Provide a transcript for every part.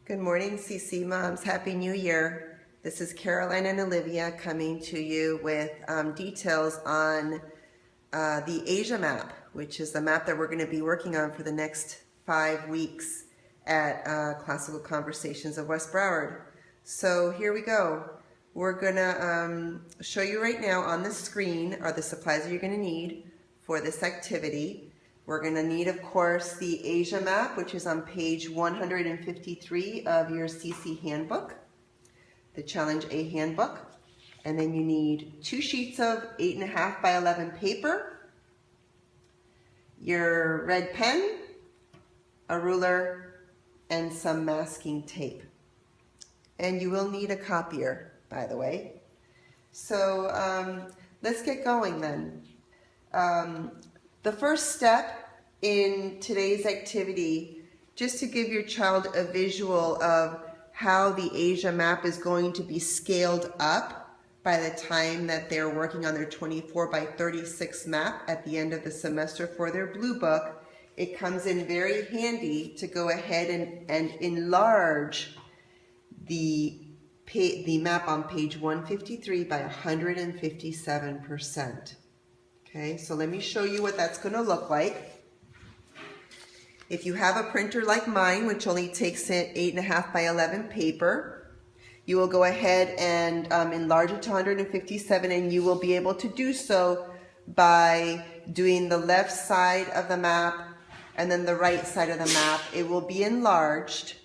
Good morning, CC Moms. Happy New Year. This is Caroline and Olivia coming to you with details on the Asia map, which is the map that we're going to be working on for the next 5 weeks at Classical Conversations of West Broward. So here we go. We're going to show you right now on the screen are the supplies that you're going to need for this activity. We're going to need, of course, the Asia map, which is on page 153 of your CC handbook, the Challenge A handbook. And then you need 2 sheets of 8.5 by 11 paper, your red pen, a ruler, and some masking tape. And you will need a copier, by the way. So let's get going then. The first step in today's activity, just to give your child a visual of how the Asia map is going to be scaled up by the time that they're working on their 24 by 36 map at the end of the semester for their blue book, it comes in very handy to go ahead and enlarge the map on page 153 by 157%. Okay, so let me show you what that's going to look like. If you have a printer like mine, which only takes 8.5 by 11 paper, you will go ahead and enlarge it to 157, and you will be able to do so by doing the left side of the map and then the right side of the map. It will be enlarged,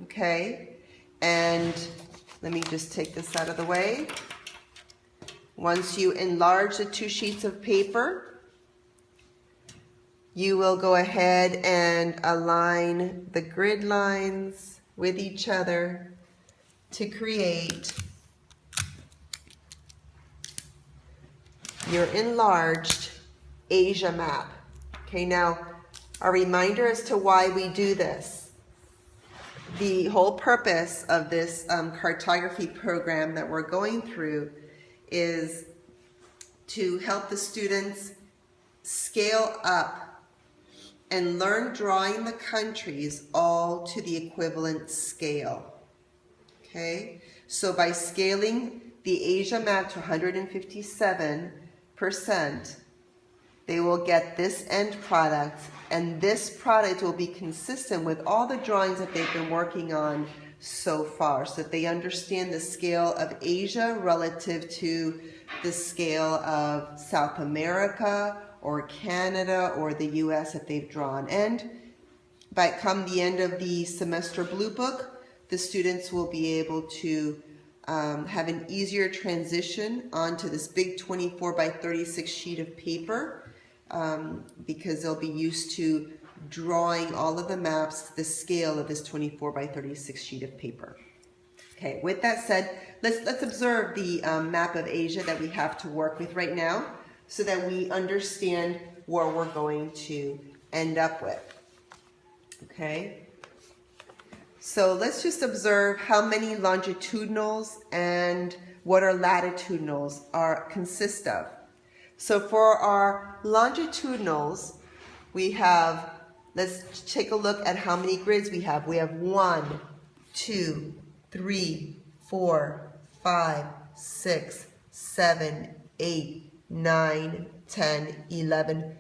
okay? And let me just take this out of the way. Once you enlarge the 2 sheets of paper, you will go ahead and align the grid lines with each other to create your enlarged Asia map. Okay, now a reminder as to why we do this. The whole purpose of this cartography program that we're going through is to help the students scale up and learn drawing the countries all to the equivalent scale. Okay, so by scaling the Asia map to 157%, they will get this end product, and this product will be consistent with all the drawings that they've been working on so far, so that they understand the scale of Asia relative to the scale of South America or Canada or the US that they've drawn. And by come the end of the semester blue book, the students will be able to have an easier transition onto this big 24 by 36 sheet of paper because they'll be used to drawing all of the maps to the scale of this 24 by 36 sheet of paper. Okay, with that said, let's observe the map of Asia that we have to work with right now so that we understand where we're going to end up with. Okay, so let's just observe how many longitudinals and what our latitudinals consist of. So for our longitudinals, we have, let's take a look at how many grids we have. We have 1, 2, 3, 4, 5, 6, 7, 8, 9, 10, 11,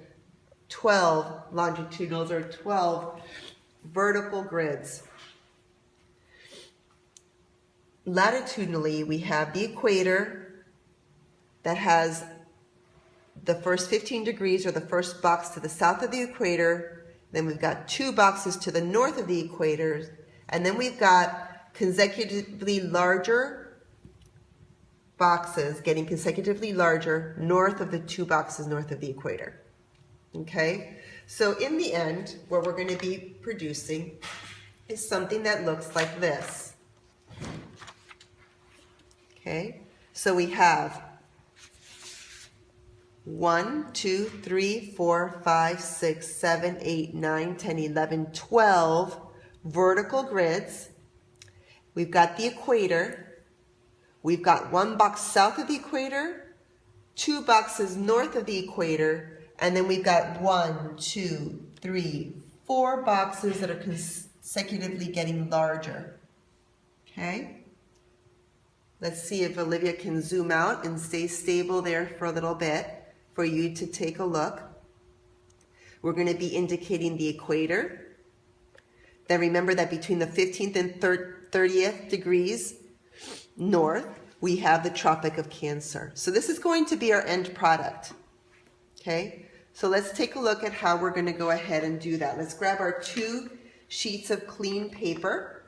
12 longitudinals, or 12 vertical grids. Latitudinally, we have the equator that has the first 15 degrees, or the first box to the south of the equator. Then we've got 2 boxes to the north of the equator, and then we've got consecutively larger boxes getting consecutively larger north of the 2 boxes north of the equator. Okay, so in the end, what we're going to be producing is something that looks like this. Okay, so we have 1, 2, 3, 4, 5, 6, 7, 8, 9, 10, 11, 12 vertical grids. We've got the equator. We've got 1 box south of the equator, 2 boxes north of the equator, and then we've got 1, 2, 3, 4 boxes that are consecutively getting larger. Okay? Let's see if Olivia can zoom out and stay stable there for a little bit for you to take a look. We're going to be indicating the equator. Then remember that between the 15th and 30th degrees north, we have the Tropic of Cancer. So this is going to be our end product. Okay? So let's take a look at how we're going to go ahead and do that. Let's grab our 2 sheets of clean paper,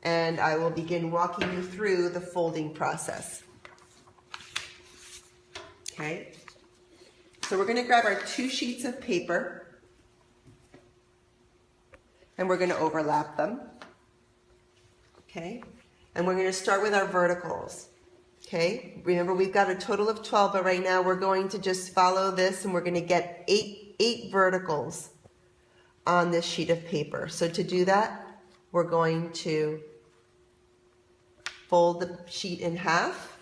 and I will begin walking you through the folding process. Okay? So we're going to grab our 2 sheets of paper, and we're going to overlap them. Okay? And we're going to start with our verticals. Okay? Remember, we've got a total of 12, but right now we're going to just follow this, and we're going to get 8 verticals on this sheet of paper. So to do that, we're going to fold the sheet in half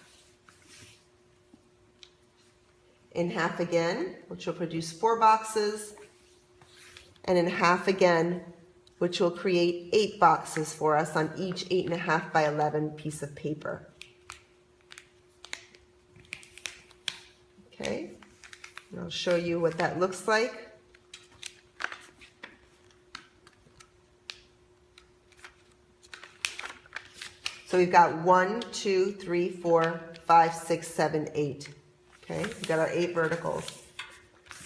again, which will produce 4 boxes, and in half again, which will create 8 boxes for us on each 8.5 by 11 piece of paper. Okay, and I'll show you what that looks like. So we've got 1, 2, 3, 4, 5, 6, 7, 8. Okay, we've got our 8 verticals.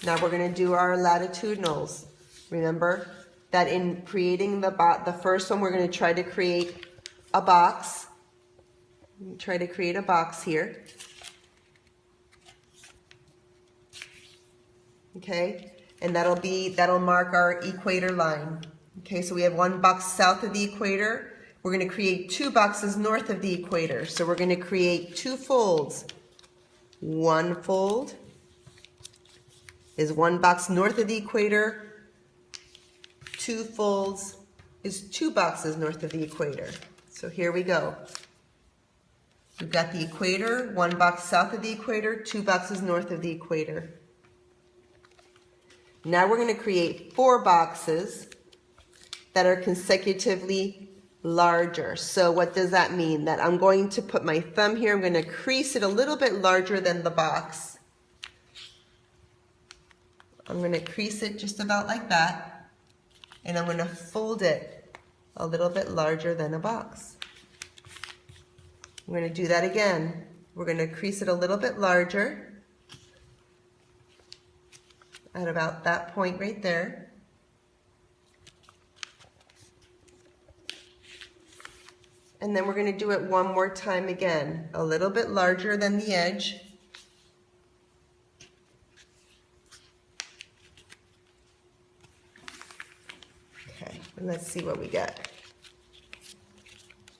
Now we're going to do our latitudinals. Remember that in creating the first one, we're going to try to create a box. Try to create a box here. Okay, and that'll mark our equator line. Okay, so we have 1 box south of the equator. We're going to create 2 boxes north of the equator. So we're going to create 2 folds. 1 fold is 1 box north of the equator. 2 folds is 2 boxes north of the equator. So here we go. We've got the equator, 1 box south of the equator, 2 boxes north of the equator. Now we're going to create 4 boxes that are consecutively larger. So what does that mean? That I'm going to put my thumb here, I'm going to crease it a little bit larger than the box. I'm going to crease it just about like that, and I'm going to fold it a little bit larger than a box. I'm going to do that again. We're going to crease it a little bit larger at about that point right there. And then we're going to do it one more time again, a little bit larger than the edge. Okay, and let's see what we get.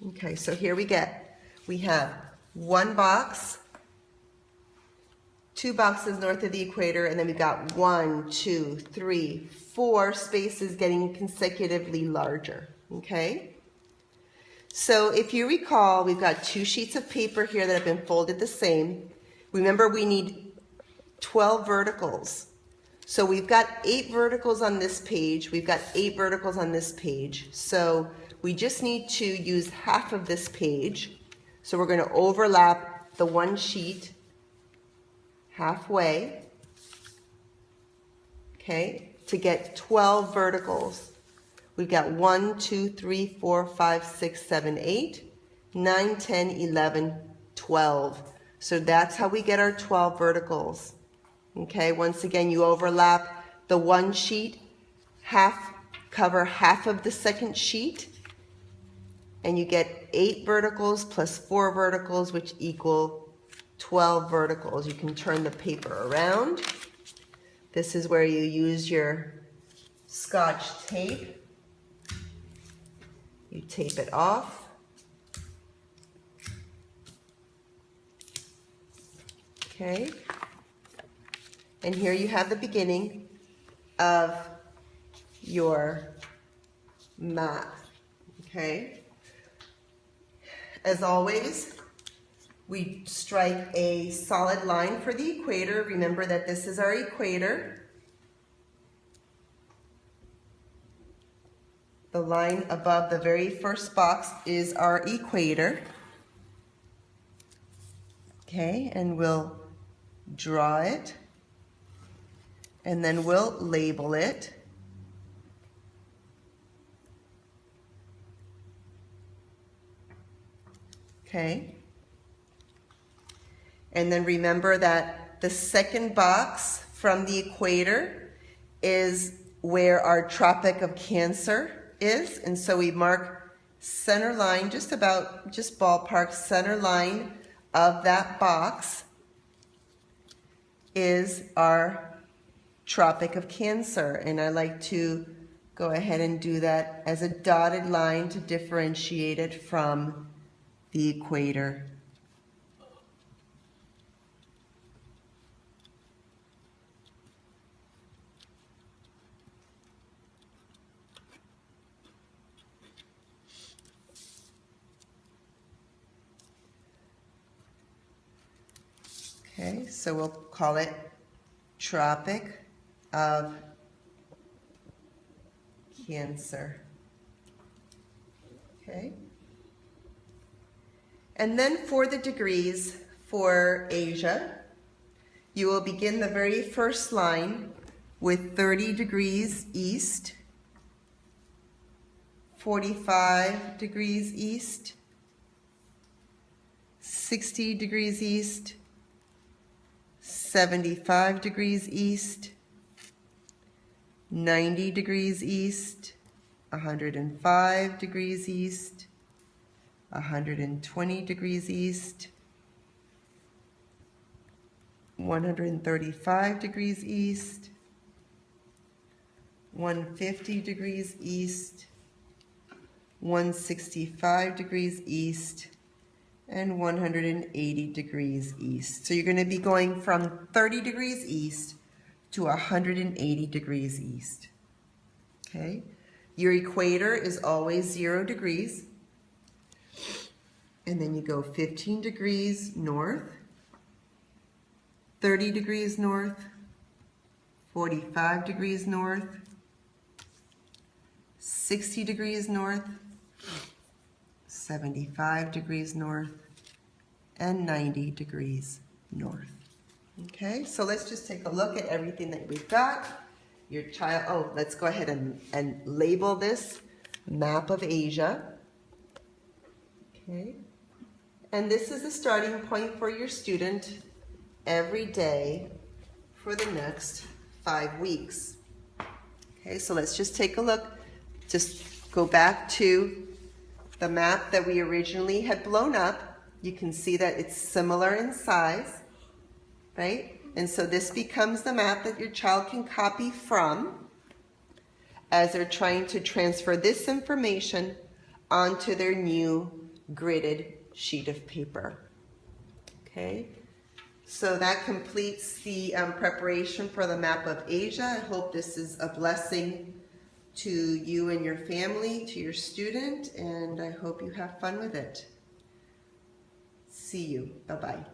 Okay, so here we have 1 box, 2 boxes north of the equator, and then we've got 1, 2, 3, 4 spaces getting consecutively larger. Okay? So if you recall, we've got 2 sheets of paper here that have been folded the same. Remember, we need 12 verticals. So we've got 8 verticals on this page. We've got 8 verticals on this page. So we just need to use half of this page. So we're going to overlap the 1 sheet halfway, okay, to get 12 verticals. We've got 1, 2, 3, 4, 5, 6, 7, 8, 9, 10, 11, 12. So that's how we get our 12 verticals. Okay, once again, you overlap the 1 sheet, cover half of the 2nd sheet, and you get 8 verticals plus 4 verticals, which equal 12 verticals. You can turn the paper around. This is where you use your Scotch tape. You tape it off. Okay. And here you have the beginning of your map. Okay. As always, we strike a solid line for the equator. Remember that this is our equator. The line above the very first box is our equator. Okay, and we'll draw it, and then we'll label it. Okay, and then remember that the second box from the equator is where our Tropic of Cancer is, and so we mark center line, just ballpark center line of that box is our Tropic of Cancer, and I like to go ahead and do that as a dotted line to differentiate it from the equator. Okay, so we'll call it Tropic of Cancer. Okay. And then for the degrees for Asia, you will begin the very first line with 30 degrees east, 45 degrees east, 60 degrees east, 75 degrees east, 90 degrees east, 105 degrees east, 120 degrees east, 135 degrees east, 150 degrees east, 165 degrees east, and 180 degrees east. So you're going to be going from 30 degrees east to 180 degrees east. Okay? Your equator is always 0 degrees. And then you go 15 degrees north, 30 degrees north, 45 degrees north, 60 degrees north, 75 degrees north, and 90 degrees north. Okay, so let's just take a look at everything that we've got. Your child, let's go ahead and label this map of Asia. Okay, and this is the starting point for your student every day for the next 5 weeks. Okay, so let's just take a look. Just go back to the map that we originally had blown up. You can see that it's similar in size, right? And so this becomes the map that your child can copy from as they're trying to transfer this information onto their new gridded sheet of paper. Okay, so that completes the preparation for the map of Asia. I hope this is a blessing to you and your family, to your student, and I hope you have fun with it. See you. Bye-bye.